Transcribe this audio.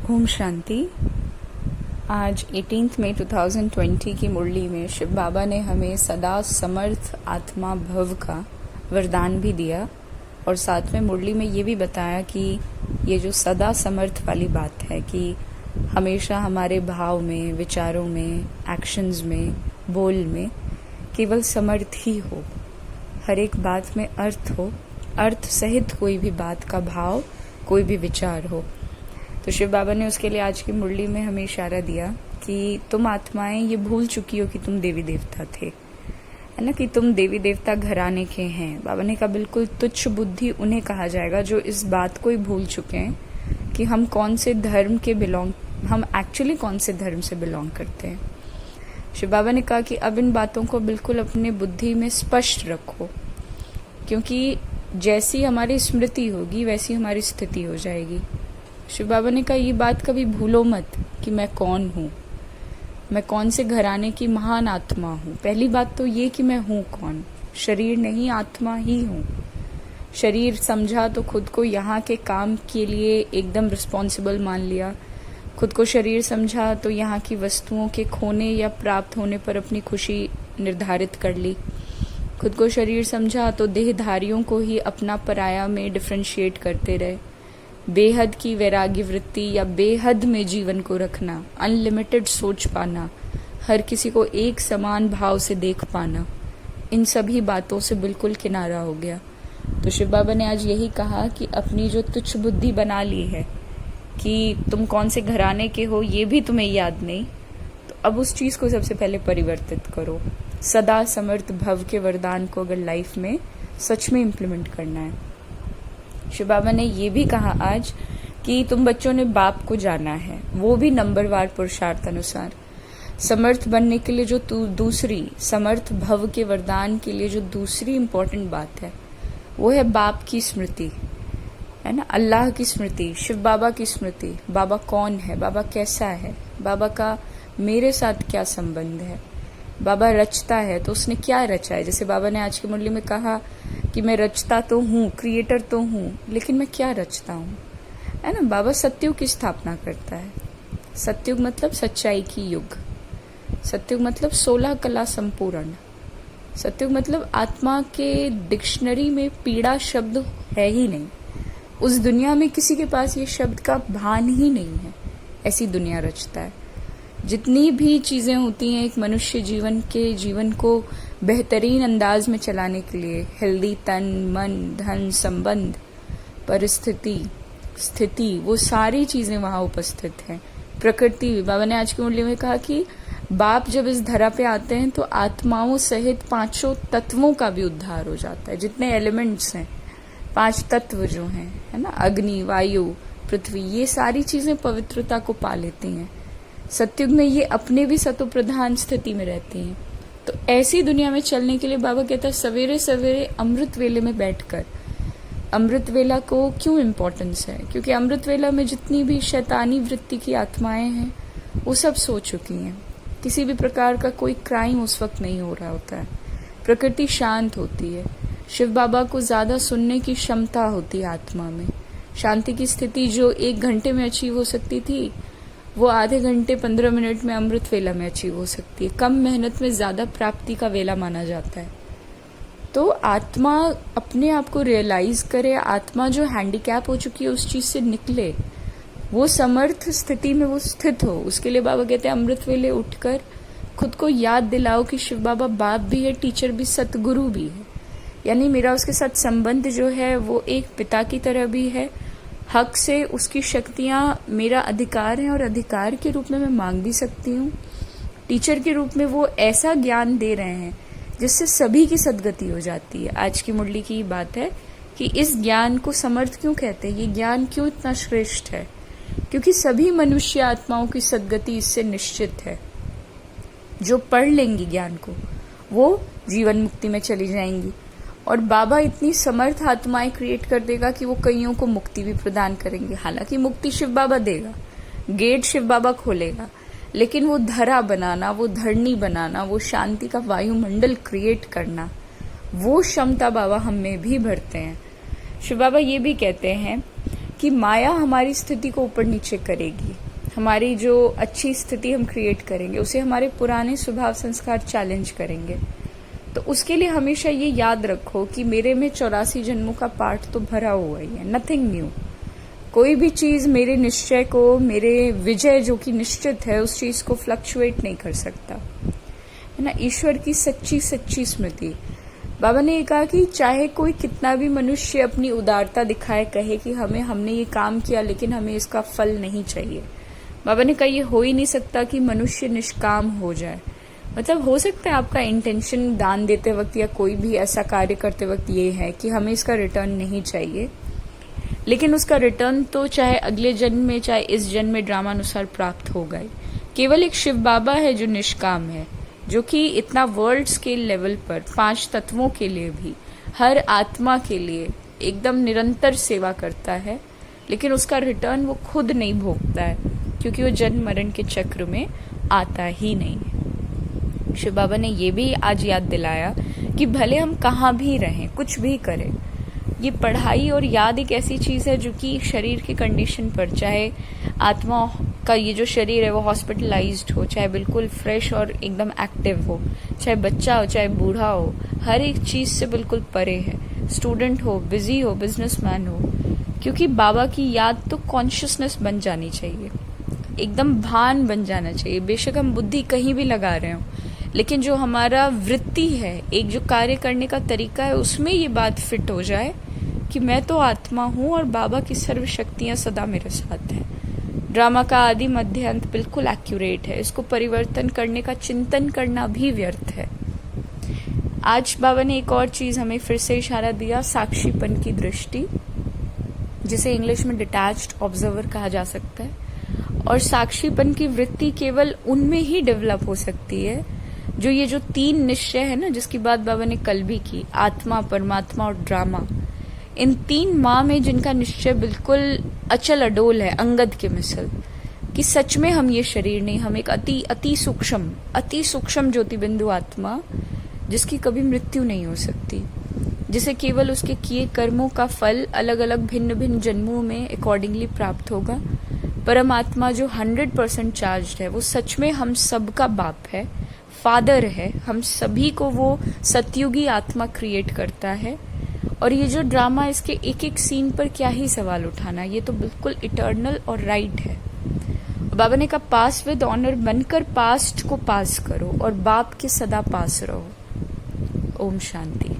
ओम शांति। आज 18 मई 2020 की मुरली में शिव बाबा ने हमें सदा समर्थ आत्मा भव का वरदान भी दिया और साथ में मुरली में ये भी बताया कि ये जो सदा समर्थ वाली बात है कि हमेशा हमारे भाव में, विचारों में, एक्शंस में, बोल में केवल समर्थ ही हो, हर एक बात में अर्थ हो, अर्थ सहित कोई भी बात का भाव, कोई भी विचार हो। तो शिव बाबा ने उसके लिए आज की मुरली में हमें इशारा दिया कि तुम आत्माएं ये भूल चुकी हो कि तुम देवी देवता थे, है ना, कि तुम देवी देवता घराने के हैं। बाबा ने कहा बिल्कुल तुच्छ बुद्धि उन्हें कहा जाएगा जो इस बात को ही भूल चुके हैं कि हम कौन से धर्म के हम एक्चुअली कौन से धर्म से बिलोंग करते हैं। शिव बाबा ने कहा कि अब इन बातों को बिल्कुल अपने बुद्धि में स्पष्ट रखो, क्योंकि जैसी हमारी स्मृति होगी वैसी हमारी स्थिति हो जाएगी। शिव बाबा ने कहा ये बात कभी भूलो मत कि मैं कौन हूँ, मैं कौन से घराने की महान आत्मा हूँ। पहली बात तो ये कि मैं हूँ कौन, शरीर नहीं आत्मा ही हूँ। शरीर समझा तो खुद को यहाँ के काम के लिए एकदम रिस्पॉन्सिबल मान लिया, खुद को शरीर समझा तो यहाँ की वस्तुओं के खोने या प्राप्त होने पर अपनी खुशी निर्धारित कर ली, खुद को शरीर समझा तो देहधारियों को ही अपना पराया में डिफ्रेंशिएट करते रहे। बेहद की वैराग्य वृत्ति या बेहद में जीवन को रखना, अनलिमिटेड सोच पाना, हर किसी को एक समान भाव से देख पाना, इन सभी बातों से बिल्कुल किनारा हो गया। तो शिव बाबा ने आज यही कहा कि अपनी जो तुच्छ बुद्धि बना ली है कि तुम कौन से घराने के हो ये भी तुम्हें याद नहीं, तो अब उस चीज को सबसे पहले परिवर्तित करो। सदा समर्थ भव के वरदान को अगर लाइफ में सच में इम्प्लीमेंट करना है। शिव बाबा ने ये भी कहा आज कि तुम बच्चों ने बाप को जाना है, वो भी नंबरवार पुरुषार्थ अनुसार। समर्थ बनने के लिए जो दूसरी समर्थ भव के वरदान के लिए जो दूसरी इम्पोर्टेंट बात है वो है बाप की स्मृति, है ना, अल्लाह की स्मृति, शिव बाबा की स्मृति। बाबा कौन है, बाबा कैसा है, बाबा का मेरे साथ क्या संबंध है, बाबा रचता है तो उसने क्या रचा है। जैसे बाबा ने आज की मुरली में कहा कि मैं रचता तो हूँ, क्रिएटर तो हूँ, लेकिन मैं क्या रचता हूँ, है ना। बाबा सत्युग की स्थापना करता है। सत्युग मतलब सच्चाई की युग, सत्युग मतलब 16 कला संपूर्ण, सत्युग मतलब आत्मा के डिक्शनरी में पीड़ा शब्द है ही नहीं, उस दुनिया में किसी के पास ये शब्द का भान ही नहीं है, ऐसी दुनिया रचता है। जितनी भी चीजें होती हैं एक मनुष्य जीवन को बेहतरीन अंदाज में चलाने के लिए, हेल्दी तन, मन, धन, संबंध, परिस्थिति, स्थिति, वो सारी चीजें वहां उपस्थित हैं। प्रकृति, बाबा ने आज की मुरली में कहा कि बाप जब इस धरा पे आते हैं तो आत्माओं सहित 5 तत्वों का भी उद्धार हो जाता है। जितने एलिमेंट्स हैं, 5 तत्व जो हैं, है ना, अग्नि, वायु, पृथ्वी, ये सारी चीजें पवित्रता को पा लेती हैं। सत्युग में ये अपने भी सतो प्रधान स्थिति में रहती हैं। तो ऐसी दुनिया में चलने के लिए बाबा कहता है सवेरे सवेरे अमृत वेले में बैठकर, अमृत वेला को क्यों इम्पोर्टेंस है, क्योंकि अमृत वेला में जितनी भी शैतानी वृत्ति की आत्माएं हैं वो सब सो चुकी हैं। किसी भी प्रकार का कोई क्राइम उस वक्त नहीं हो रहा होता है, प्रकृति शांत होती है, शिव बाबा को ज्यादा सुनने की क्षमता होती है आत्मा में। शांति की स्थिति जो 1 घंटे में अचीव हो सकती थी वो आधे घंटे 15 मिनट में अमृत वेला में अचीव हो सकती है। कम मेहनत में ज्यादा प्राप्ति का वेला माना जाता है। तो आत्मा अपने आप को रियलाइज करे, आत्मा जो हैंडीकैप हो चुकी है उस चीज से निकले, वो समर्थ स्थिति में वो स्थित हो। उसके लिए बाबा कहते हैं अमृत वेले उठकर खुद को याद दिलाओ कि शिव बाबा बाप भी है, टीचर भी, सतगुरु भी है, यानी मेरा उसके साथ संबंध जो है वो एक पिता की तरह भी है। हक से उसकी शक्तियां मेरा अधिकार है और अधिकार के रूप में मैं मांग भी सकती हूँ। टीचर के रूप में वो ऐसा ज्ञान दे रहे हैं जिससे सभी की सद्गति हो जाती है। आज की मुरली की बात है कि इस ज्ञान को समर्थ क्यों कहते हैं, ये ज्ञान क्यों इतना श्रेष्ठ है, क्योंकि सभी मनुष्य आत्माओं की सद्गति इससे निश्चित है। जो पढ़ लेंगी ज्ञान को वो जीवन मुक्ति में चली जाएंगी और बाबा इतनी समर्थ आत्माएं क्रिएट कर देगा कि वो कईयों को मुक्ति भी प्रदान करेंगे। हालांकि मुक्ति शिव बाबा देगा, गेट शिव बाबा खोलेगा, लेकिन वो धरा बनाना, वो धरनी बनाना, वो शांति का वायुमंडल क्रिएट करना, वो क्षमता बाबा हम में भी भरते हैं। शिव बाबा ये भी कहते हैं कि कि माया हमारी स्थिति को ऊपर नीचे करेगी, हमारी जो अच्छी स्थिति हम क्रिएट करेंगे उसे हमारे पुराने स्वभाव संस्कार चैलेंज करेंगे। तो उसके लिए हमेशा ये याद रखो कि मेरे में 84 जन्मों का पाठ तो भरा हुआ ही है, नथिंग न्यू। कोई भी चीज मेरे निश्चय को, मेरे विजय जो कि निश्चित है, उस चीज को फ्लक्चुएट नहीं कर सकता, है ना। ईश्वर की सच्ची सच्ची स्मृति। बाबा ने ये कहा कि चाहे कोई कितना भी मनुष्य अपनी उदारता दिखाए, कहे कि हमने ये काम किया लेकिन हमें इसका फल नहीं चाहिए, बाबा ने कहा ये हो ही नहीं सकता कि मनुष्य निष्काम हो जाए। मतलब हो सकता है आपका इंटेंशन दान देते वक्त या कोई भी ऐसा कार्य करते वक्त ये है कि हमें इसका रिटर्न नहीं चाहिए, लेकिन उसका रिटर्न तो चाहे अगले जन्म में चाहे इस जन्म में ड्रामानुसार प्राप्त होगा ही। केवल एक शिव बाबा है जो निष्काम है, जो कि इतना वर्ल्ड स्केल लेवल पर 5 तत्वों के लिए भी, हर आत्मा के लिए एकदम निरंतर सेवा करता है, लेकिन उसका रिटर्न वो खुद नहीं भोगता है, क्योंकि वो जन्म मरण के चक्र में आता ही नहीं है। शिव बाबा ने ये भी आज याद दिलाया कि भले हम कहाँ भी रहें, कुछ भी करें, ये पढ़ाई और याद एक ऐसी चीज है जो कि शरीर की कंडीशन पर, चाहे आत्मा का ये जो शरीर है वो हॉस्पिटलाइज्ड हो, चाहे बिल्कुल फ्रेश और एकदम एक्टिव हो, चाहे बच्चा हो चाहे बूढ़ा हो, हर एक चीज से बिल्कुल परे है, स्टूडेंट हो, बिजी हो, बिजनेसमैन हो, क्योंकि बाबा की याद तो कॉन्शियसनेस बन जानी चाहिए, एकदम भान बन जाना चाहिए। बेशक हम बुद्धि कहीं भी लगा रहे हो, लेकिन जो हमारा वृत्ति है, एक जो कार्य करने का तरीका है, उसमें ये बात फिट हो जाए कि मैं तो आत्मा हूँ और बाबा की सर्व शक्तियां सदा मेरे साथ हैं। ड्रामा का आदि मध्य अंत बिल्कुल एक्यूरेट है, इसको परिवर्तन करने का चिंतन करना भी व्यर्थ है। आज बाबा ने एक और चीज हमें फिर से इशारा दिया, साक्षीपन की दृष्टि, जिसे इंग्लिश में डिटैच्ड ऑब्जर्वर कहा जा सकता है। और साक्षीपन की वृत्ति केवल उनमें ही डेवलप हो सकती है जो ये जो 3 निश्चय है ना, जिसकी बात बाबा ने कल भी की, आत्मा, परमात्मा और ड्रामा, इन 3 माँ में जिनका निश्चय बिल्कुल अचल अडोल है, अंगद के मिसल, कि सच में हम ये शरीर नहीं, हम एक अति सूक्ष्म ज्योति बिंदु आत्मा, जिसकी कभी मृत्यु नहीं हो सकती, जिसे केवल उसके किए कर्मों का फल अलग अलग भिन्न भिन्न जन्मों में अकॉर्डिंगली प्राप्त होगा। परमात्मा जो 100% चार्ज्ड है, वो सच में हम सबका बाप है, फादर है, हम सभी को वो सतयुगी आत्मा क्रिएट करता है। और ये जो ड्रामा, इसके एक एक सीन पर क्या ही सवाल उठाना, ये तो बिल्कुल इटर्नल और राइट है। बाबा ने कहा पास विद ऑनर बनकर पास्ट को पास करो और बाप के सदा पास रहो। ओम शांति।